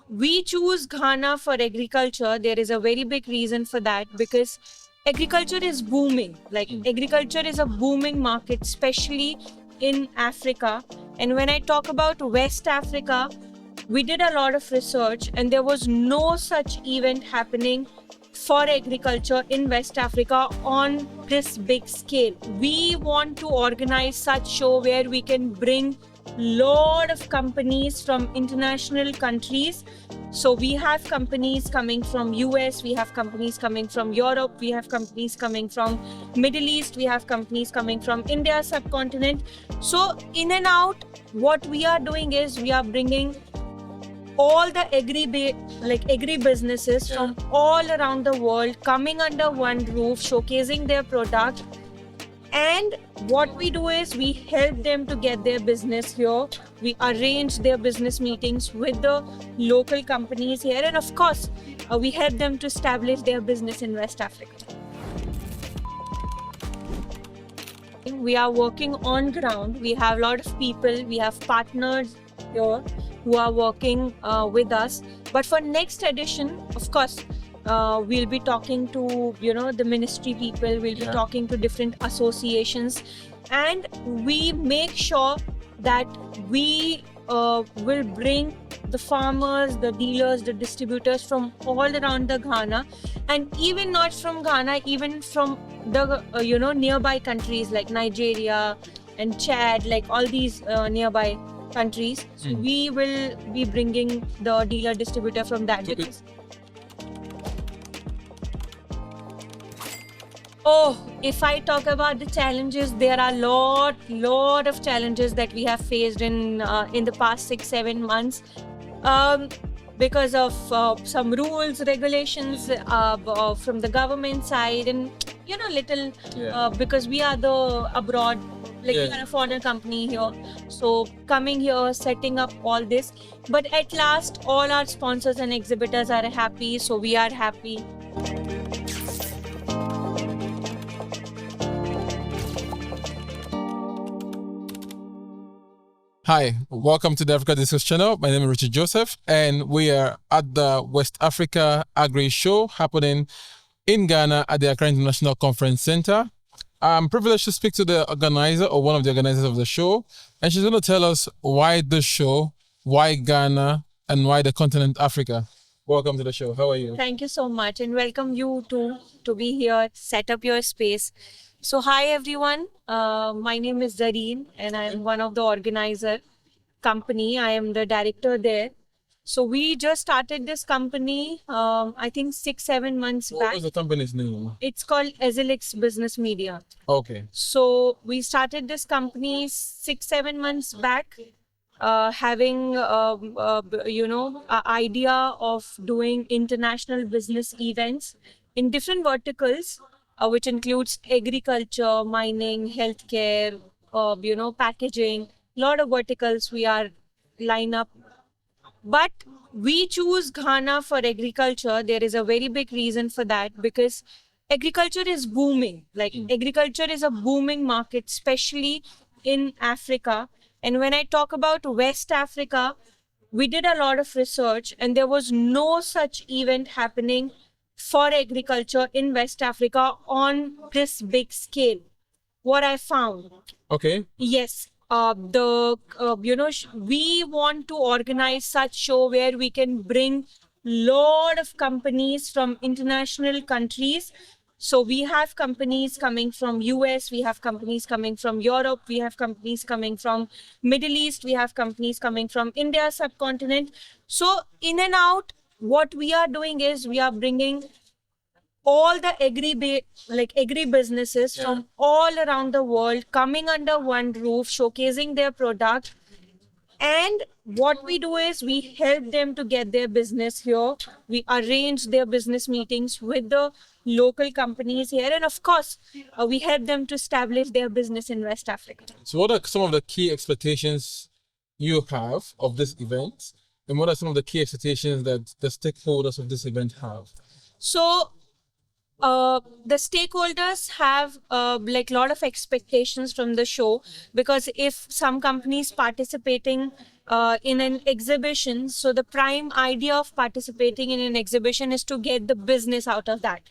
we choose Ghana for agriculture. There is a very big reason for that, because agriculture is booming. Like agriculture is a booming market, especially in Africa. And when I talk about West Africa, we did a lot of research and there was no such event happening for agriculture in West Africa on this big scale. We want to organize such show where we can bring lot of companies from international countries. So we have companies coming from US, we have companies coming from Europe, we have companies coming from Middle East, we have companies coming from India subcontinent. So in and out, what we are doing is we are bringing all the agri businesses from all around the world coming under one roof, showcasing their product. And what we do is we help them to get their business here. We arrange their business meetings with the local companies here. And of course, we help them to establish their business in West Africa. We are working on ground. We have a lot of people. We have partners here who are working with us. But for next edition, of course, we'll be talking to, the ministry people, we'll be talking to different associations, and we make sure that we will bring the farmers, the dealers, the distributors from all around the Ghana, and even not from Ghana, even from the, nearby countries like Nigeria and Chad, like all these nearby countries. So we will be bringing the dealer distributor from that. Because if I talk about the challenges, there are lot of challenges that we have faced in the past 6-7 months because of some rules, regulations from the government side, and because we are the abroad, we are a foreign company here, so coming here, setting up all this. But at last, all our sponsors and exhibitors are happy, so we are happy. Hi, welcome to the Africa Discourse channel. My name is Richard Joseph, and we are at the West Africa Agri Show happening in Ghana at the Accra International Conference Center. I'm privileged to speak to the organizer, or one of the organizers of the show, and she's going to tell us why the show, why Ghana, and why the continent Africa. Welcome to the show. How are you? Thank you so much, and welcome you to be here, set up your space. So hi everyone, my name is Zareen and I am one of the organizer company. I am the director there. So we just started this company, I think 6-7 months back. What was the company's name? It's called Azilex Media. Okay. So we started this company 6-7 months back, having an idea of doing international business events in different verticals. Which includes agriculture, mining, healthcare, packaging, lot of verticals we are line up. But we choose Ghana for agriculture. There is a very big reason for that, because agriculture is booming. Agriculture is a booming market, especially in Africa. And when I talk about West Africa, we did a lot of research and there was no such event happening for agriculture in West Africa on this big scale. What I found. Okay. Yes. We want to organize such show where we can bring lot of companies from international countries. So we have companies coming from US, we have companies coming from Europe, we have companies coming from Middle East, we have companies coming from India subcontinent. So in and out, what we are doing is we are bringing all the agri businesses from all around the world coming under one roof, showcasing their product. And what we do is we help them to get their business here. We arrange their business meetings with the local companies here. And of course, we help them to establish their business in West Africa. So what are some of the key expectations you have of this event? And what are some of the key expectations that the stakeholders of this event have? So the stakeholders have lot of expectations from the show, because if some companies participating in an exhibition. So the prime idea of participating in an exhibition is to get the business out of that.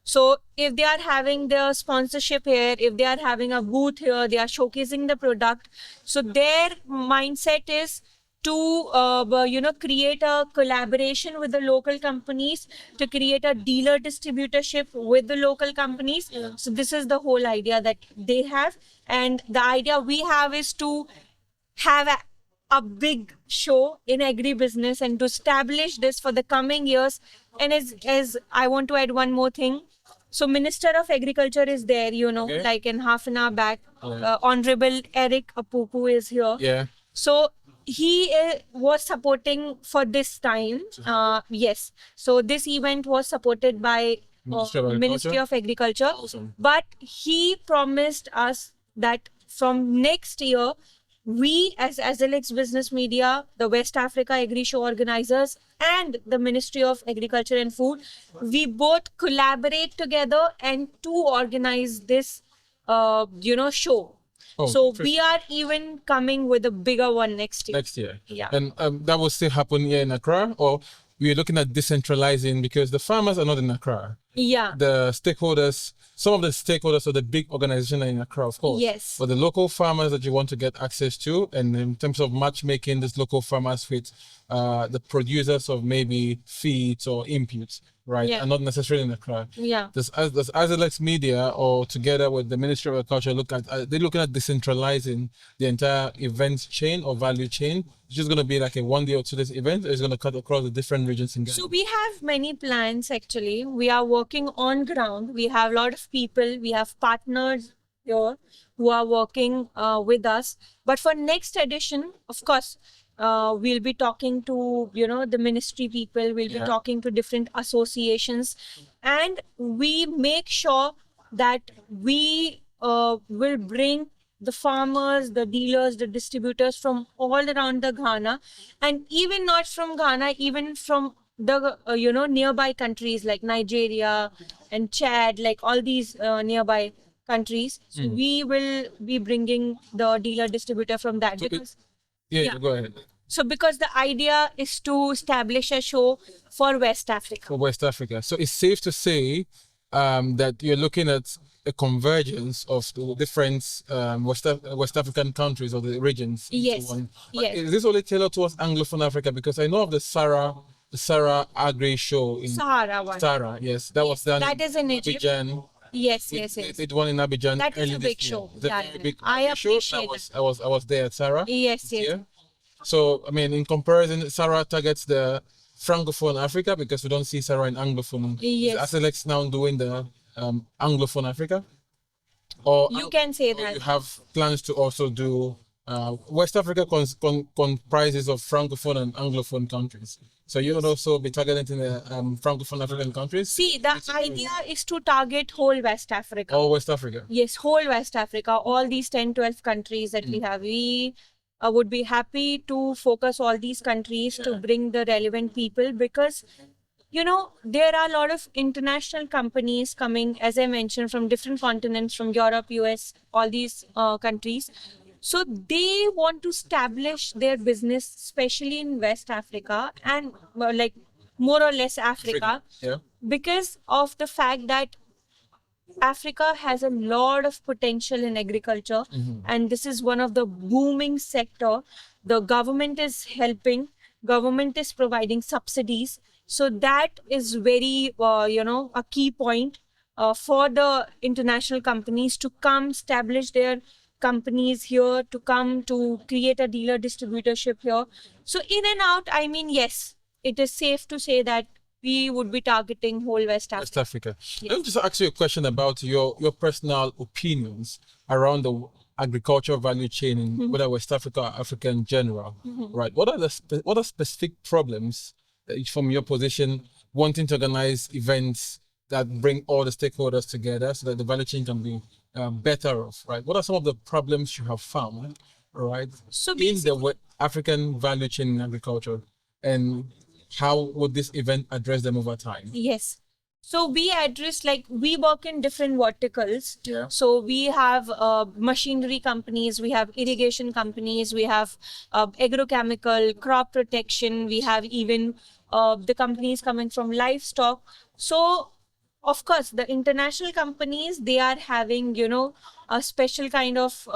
So if they are having their sponsorship here, if they are having a booth here, they are showcasing the product. So their mindset is to create a collaboration with the local companies, to create a dealer distributorship with the local companies. So this is the whole idea that they have, and the idea we have is to have a big show in agribusiness and to establish this for the coming years. And as I want to add one more thing. So Minister of Agriculture is there, Okay. like in half an hour back. Honorable Eric Apupu is here. Yeah. So he was supporting for this time. Yes. So this event was supported by Ministry of Agriculture. Awesome. But he promised us that from next year, we as Azilex Business Media, the West Africa Agri Show organizers, and the Ministry of Agriculture and Food, we both collaborate together and to organize this, show. Oh, So interesting. we are even coming with a bigger one next year. Next year. Yeah. And that will still happen here in Accra, or we're looking at decentralizing because the farmers are not in Accra. Yeah. The stakeholders, some of the stakeholders of the big organization are in Accra, of course. Yes. But the local farmers that you want to get access to, and in terms of matchmaking these local farmers with the producers of maybe feeds or inputs, right? Yeah. And not necessarily in Accra. Yeah. Does Azilex Media, or together with the Ministry of Agriculture, they're looking at decentralizing the entire event chain or value chain? It's just going to be like a 1 day or 2 days event, or it's going to cut across the different regions in Ghana? So we have many plans actually. We are working on ground. We have a lot of people. We have partners here who are working with us. But for next edition, of course, we'll be talking to the ministry people. We'll be talking to different associations, and we make sure that we will bring the farmers, the dealers, the distributors from all around the Ghana, and even not from Ghana, even from the nearby countries like Nigeria and Chad, like all these nearby countries. So we will be bringing the dealer distributor from that. So Because yeah, go ahead. so because the idea is to establish a show for West Africa. For West Africa. So it's safe to say that you're looking at a convergence of the different West African countries or the regions. into Yes. one. But Yes. is this only tailored towards Anglophone Africa? Because I know of the Sarah Agri Show in Sahara one. Sahara. Yes, that was done. That is in Egypt. Abidjan. Yes, We yes, yes. did one in Abidjan. That is early a this big year. show. It's a Yeah, very big I agri show. appreciate I was there at Sarah. Yes, yes. Yeah. So I mean, in comparison, Sarah targets the Francophone Africa because we don't see Sarah in Anglophone. Yes. Is Azilex now doing the Anglophone Africa? Or You can say or that. you have plans to also do West Africa comprises of Francophone and Anglophone countries. So you would also be targeting the Francophone African countries? See, the idea is to target whole West Africa. Or West Africa? Yes, whole West Africa, all these 10, 12 countries that we have. We would be happy to focus all these countries to bring the relevant people, because there are a lot of international companies coming, as I mentioned, from different continents, from Europe, US, all these countries. So they want to establish their business, especially in West Africa and like more or less Africa, Yeah. because of the fact that Africa has a lot of potential in agriculture, and this is one of the booming sector. The government is helping, government is providing subsidies. So that is very, a key point for the international companies to come establish their companies here, to come to create a dealer distributorship here. So in and out, I mean, yes, it is safe to say that we would be targeting whole West Africa. West Africa. Let me just ask you a question about your personal opinions around the agricultural value chain in whether West Africa or Africa in general, right? What are specific problems that from your position wanting to organize events that bring all the stakeholders together so that the value chain can be better off, right? What are some of the problems you have found, right, So in the African value chain in agriculture, and how would this event address them over time? Yes. So we address, like, we work in different verticals. Yeah. So we have machinery companies, we have irrigation companies, we have agrochemical, crop protection, we have even the companies coming from livestock. So of course, the international companies, they are having, a special kind of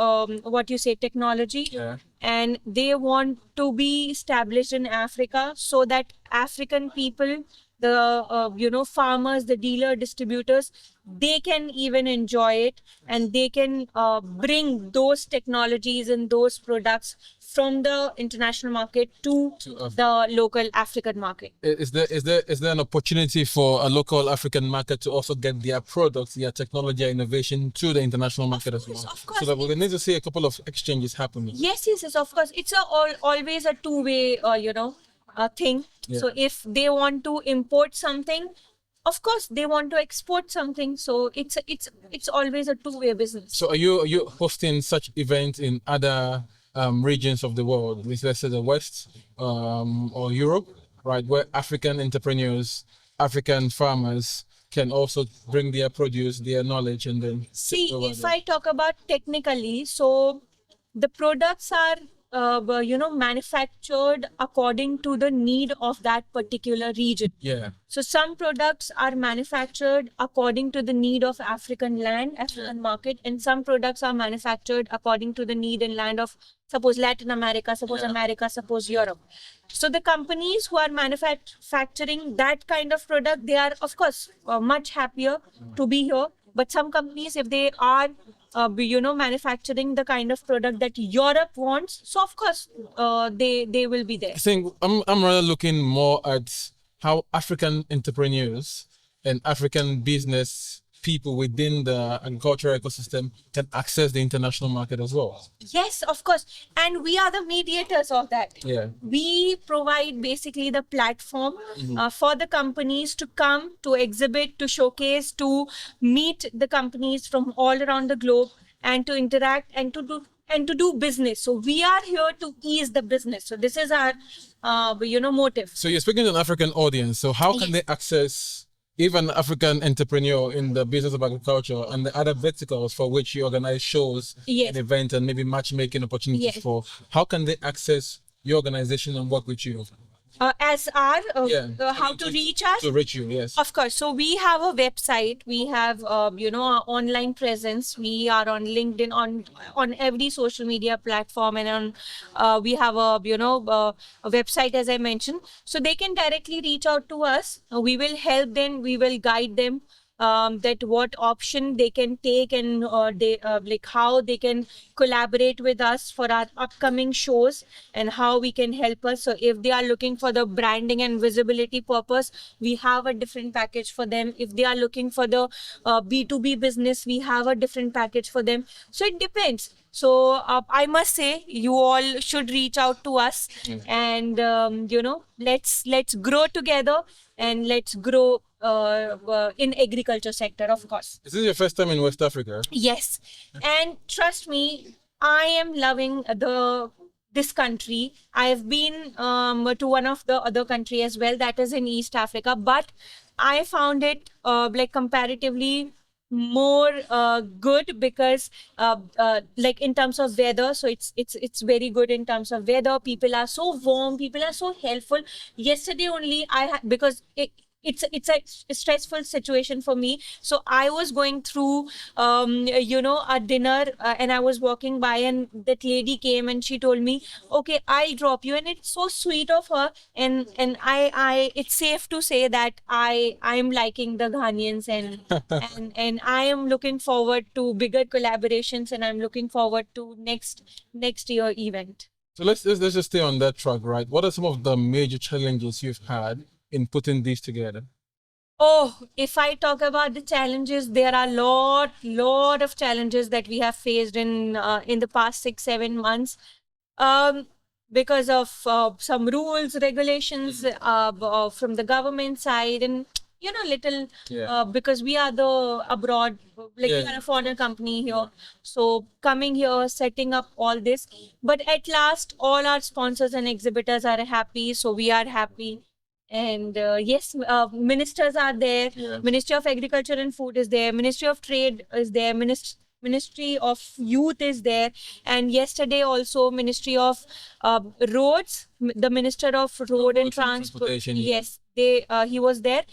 what you say, technology. Yeah. And they want to be established in Africa so that African people, the farmers, the dealer, distributors, they can even enjoy it, and they can bring those technologies and those products from the international market to the local African market. Is there an opportunity for a local African market to also get their products, their technology, innovation to the international market as well? Of course. So that we need to see a couple of exchanges happening. Yes, of course. It's always a two-way, thing. Yeah. So if they want to import something, of course they want to export something. So it's always a two-way business. So are you hosting such events in other regions of the world, let's say the West or Europe, right, where African entrepreneurs, African farmers can also bring their produce, their knowledge, and then see, if I talk about technically, so the products are manufactured according to the need of that particular region. Yeah. So some products are manufactured according to the need of African land, African market, and some products are manufactured according to the need and land of, suppose, Latin America, suppose America, suppose Europe. So the companies who are manufacturing that kind of product, they are of course much happier to be here. But some companies, if they are manufacturing the kind of product that Europe wants, so of course they will be there. I think I'm rather looking more at how African entrepreneurs and African business people within the agricultural ecosystem can access the international market as well. Yes, of course. And we are the mediators of that. Yeah. We provide basically the platform for the companies to come, to exhibit, to showcase, to meet the companies from all around the globe, and to interact and to do business. So we are here to ease the business. So this is our motive. So you're speaking to an African audience. So how can they access even African entrepreneur in the business of agriculture and the other verticals for which you organize shows and events and maybe matchmaking opportunities for? How can they access your organization and work with you? As our how to reach us? To reach you, yes. Of course. So we have a website. We have our online presence. We are on LinkedIn, on every social media platform, and on we have a website, as I mentioned. So they can directly reach out to us. We will help them. We will guide them. That what option they can take, and like how they can collaborate with us for our upcoming shows, and how we can help us. So if they are looking for the branding and visibility purpose, we have a different package for them. If they are looking for the B2B business, we have a different package for them. So it depends. So I must say, you all should reach out to us, and let's grow together, and let's grow in agriculture sector, of course. Is this your first time in West Africa? Yes, and trust me, I am loving this country. I have been to one of the other country as well, that is in East Africa, but I found it like comparatively more good, because like in terms of weather, so it's very good in terms of weather. People are so warm, people are so helpful. Yesterday only because it's a stressful situation for me, so I was going through a dinner, and I was walking by, and that lady came and she told me, okay, I'll drop you. And it's so sweet of her, and I it's safe to say that I'm liking the Ghanaians, and I am looking forward to bigger collaborations, and I'm looking forward to next year event. So let's just stay on that track, right? What are some of the major challenges you've had in putting these together? Oh, if I talk about the challenges, there are lot of challenges that we have faced in the past 6-7 months, because of some rules, regulations from the government side, and because we are the abroad, like we are a foreign company here, so coming here, setting up all this, but at last all our sponsors and exhibitors are happy, so we are happy. And yes, ministers are there. Yeah. Ministry of Agriculture and Food is there. Ministry of Trade is there. Ministry of Youth is there. And yesterday also Ministry of Roads, the Minister of Road and Transportation, yeah. Yes, he was there.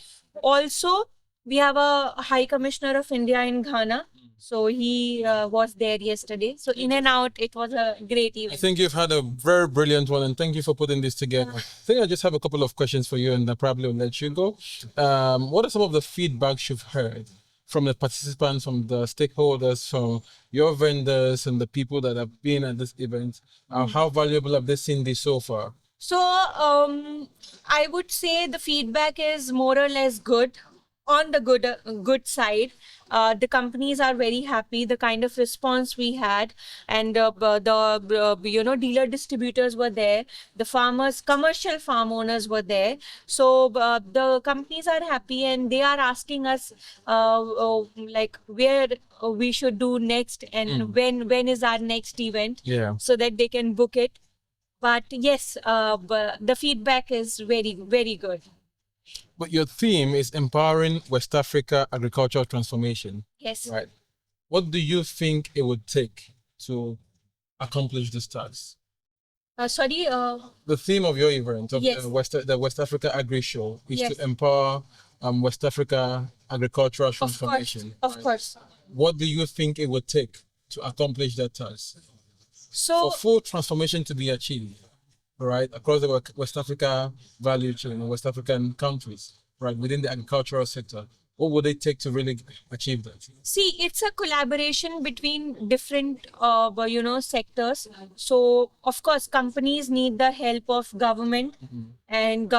Also, we have a High Commissioner of India in Ghana. So he was there yesterday. So in and out, it was a great I event. think you've had a very brilliant one, and thank you for putting this together. I think I just have a couple of questions for you, and I probably will let you go. What are some of the feedbacks you've heard from the participants, from the stakeholders, from your vendors, and the people that have been at this event? How valuable have they seen this so far? So I would say the feedback is more or less good. On the good side, the companies are very happy. The kind of response we had, and the dealer distributors were there. The farmers, commercial farm owners were there. So the companies are happy, and they are asking us like where we should do next, and when is our next event, Yeah. so that they can book it. But yes, the feedback is very, very good. But your theme is empowering West Africa agricultural transformation, Yes. right? What do you think it would take to accomplish this task? Sorry. The theme of your event, of Yes. the West Africa Agri Show, is Yes. to empower West Africa agricultural Of course. transformation. Of right? course. What do you think it would take to accomplish that task? So For full transformation to be achieved, right, across the West Africa value chain, West African countries, right, within the agricultural sector, what would it take to really achieve that? see, it's a collaboration between different sectors. So of course, companies need the help of government, and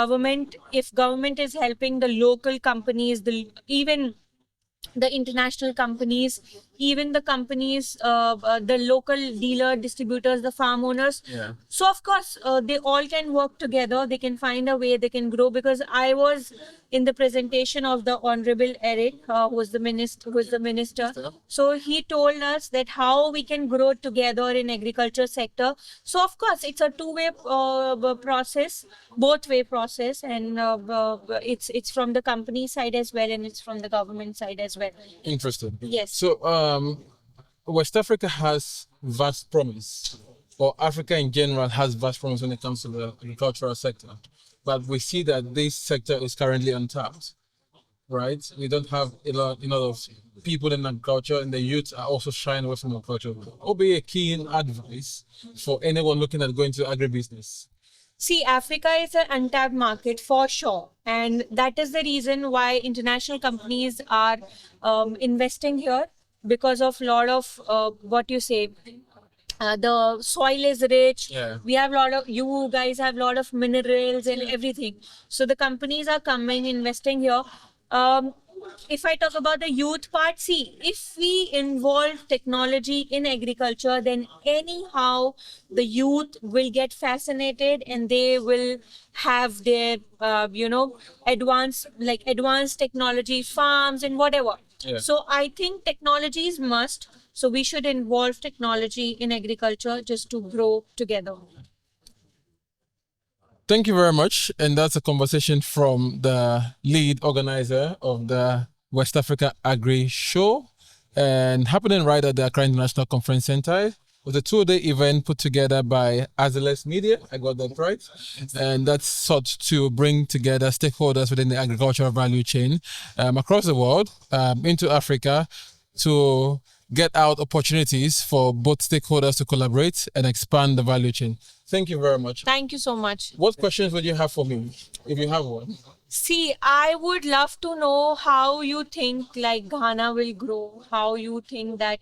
if government is helping the local companies, even the international companies, even the companies, the local dealer, distributors, the farm owners. Yeah. So of course, they all can work together. They can find a way. They can grow. Because I was in the presentation of the Honorable Eric, who was the minister. So he told us that how we can grow together in agriculture sector. So of course, it's a two-way process, both-way process, and it's from the company side as well, and it's from the government side as well. Interesting. Yes. So, West Africa has vast promise, or Africa in general has vast promise when it comes to the agricultural sector. But we see that this sector is currently untapped, right? We don't have a lot of people in agriculture, and the youth are also shying away from agriculture. What would be a keen advice for anyone looking at going to agribusiness? See, Africa is an untapped market for sure. And that is the reason why international companies are investing here, because of a lot of the soil is rich. Yeah. We have you guys have a lot of minerals and everything. So the companies are coming, investing here. If I talk about the youth part, see, if we involve technology in agriculture, then anyhow the youth will get fascinated, and they will have their advanced technology farms and whatever. Yeah. So I think technology is must. So we should involve technology in agriculture just to grow together. Thank you very much. And that's a conversation from the lead organizer of the West Africa Agri Show, and happening right at the Accra International Conference Center. It was a 2-day event put together by Azilex Media. I got that right. And that's sought to bring together stakeholders within the agricultural value chain across the world, into Africa, to get out opportunities for both stakeholders to collaborate and expand the value chain. Thank you very much. Thank you so much. What questions would you have for me, if you have one? See, I would love to know how you think like Ghana will grow, how you think that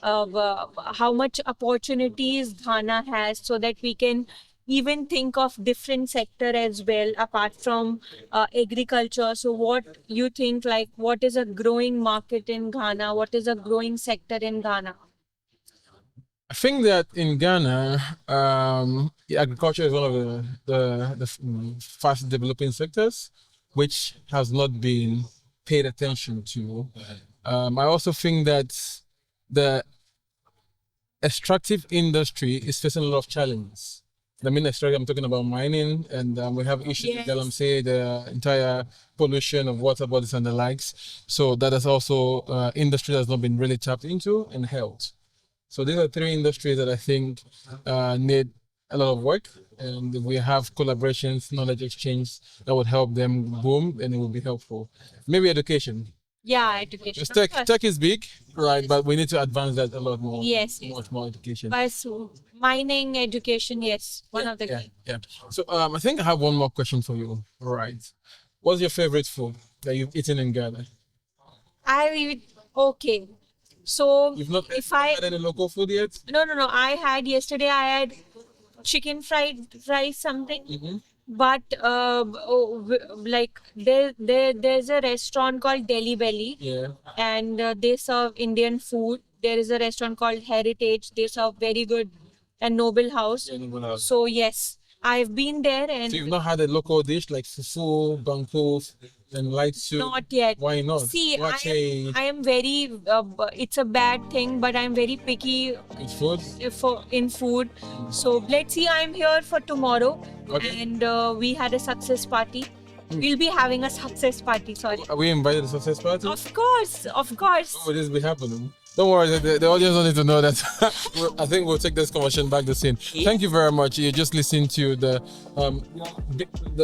how much opportunities Ghana has, so that we can even think of different sector as well apart from agriculture. So what you think, like what is a growing market in Ghana? What is a growing sector in Ghana? I think that in Ghana, agriculture is one of the fast developing sectors, which has not been paid attention to. I also think that the extractive industry is facing a lot of challenges, The main extraction, I'm talking about mining, and we have issues with Yes. galamsey, the entire pollution of water bodies and the likes. So that is also industry that's not been really tapped into, and health. So these are three industries that I think need a lot of work, and we have collaborations, knowledge exchange that would help them boom, and it will be helpful. Maybe education. Yeah, education. Because of course. tech is big, right? But we need to advance that a lot more. Yes, Much more education. But so, mining, education, yes, one of the Yeah, key. yeah. So I think I have one more question for you. Right. What's your favorite food that you've eaten in Ghana? Okay. So You've not if I had any local food yet? no, I had yesterday. I had chicken fried rice something. Mm-hmm. But like there's a restaurant called Delhi Belly, Yeah. and they serve Indian food. There is a restaurant called Heritage. They serve very good, and Noble House. Yeah, no, no. So yes, I've been there, and So you've not had a local dish like fufu, bankus, and light soup? not yet. Why not? See, Wache, I am very. It's a bad thing, but I'm very picky it's food. in food. So let's see. I'm here for tomorrow, Okay. and we had a success party. We'll be having a success party. Sorry. Are we invited to the success party? Of course, of course. What will this be happening? Don't worry, the audience don't need to know that. I think we'll take this conversation back the scene. Thank you very much. You just listened to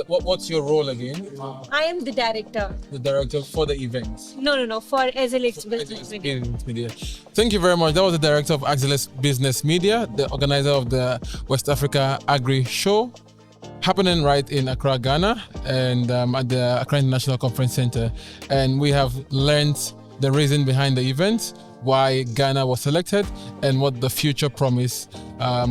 what's your role again? I am the director. The director for the events. No, for Azilex Media. Media. Thank you very much. That was the director of Azilex Business Media, the organizer of the West Africa Agri Show, happening right in Accra, Ghana, and at the Accra International Conference Center. And we have learned the reason behind the event, why Ghana was selected, and what the future promise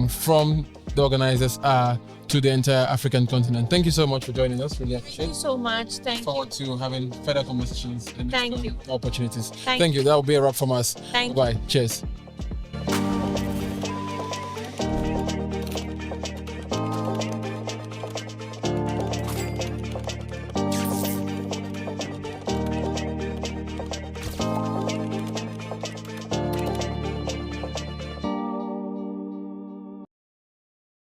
from the organizers are to the entire African continent. Thank you so much for joining us. Really appreciate Thank you it. so much. Thank you. Forward to having further conversations and Thank you. opportunities. Thank Thank you. That will be a wrap from us. Thank you. Bye. Cheers.